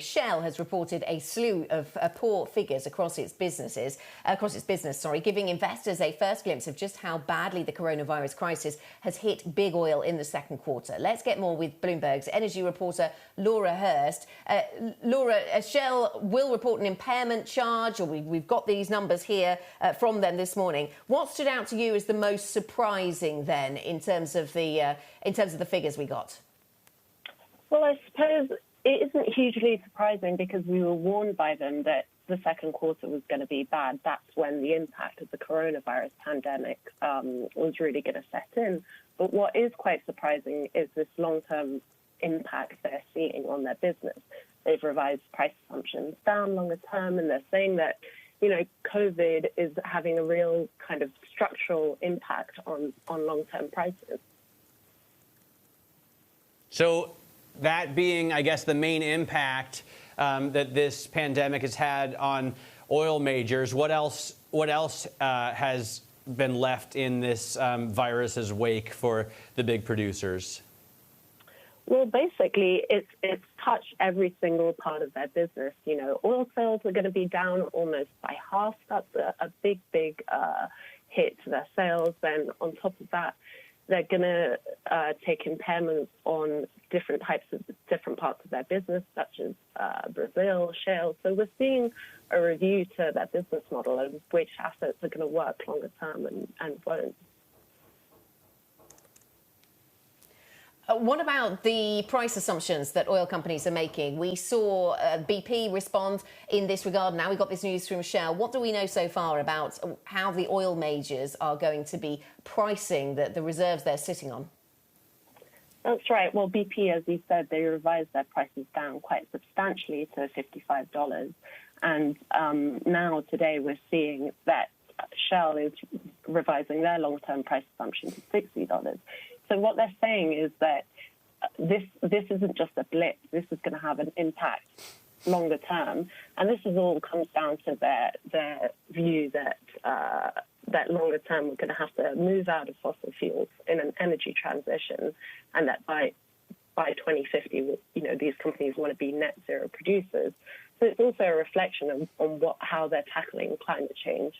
Shell has reported a slew of poor figures across its business, giving investors a first glimpse of just how badly the coronavirus crisis has hit big oil in the second quarter. Let's get more with Bloomberg's energy reporter, Laura Hurst. Laura, Shell will report an impairment charge, or we've got these numbers here from them this morning. What stood out to you as the most surprising then in terms of the figures we got? Well, I suppose it isn't hugely surprising because we were warned by them that the second quarter was going to be bad. That's when the impact of the coronavirus pandemic was really going to set in. But what is quite surprising is this long-term impact they're seeing on their business. They've revised price assumptions down longer term, and they're saying that, COVID is having a real kind of structural impact on long-term prices. So that being, I guess, the main impact that this pandemic has had on oil majors, what else has been left in this virus's wake for the big producers? Well, basically, it's touched every single part of their business. Oil sales are going to be down almost by half. That's a big hit to their sales. Then on top of that, they're going to take impairments on different parts of their business, such as Brazil, shale. So we're seeing a review to their business model of which assets are going to work longer term and won't. What about the price assumptions that oil companies are making? We saw BP respond in this regard. Now we've got this news from Shell. What do we know so far about how the oil majors are going to be pricing the reserves they're sitting on? That's right. Well, BP, as you said, they revised their prices down quite substantially to $55. And now today we're seeing that Shell is revising their long-term price assumption to $60. So what they're saying is that this isn't just a blip. This is going to have an impact longer term. And this all comes down to their view that longer term we're going to have to move out of fossil fuels in an energy transition, and that by 2050, these companies want to be net zero producers. So it's also a reflection on how they're tackling climate change.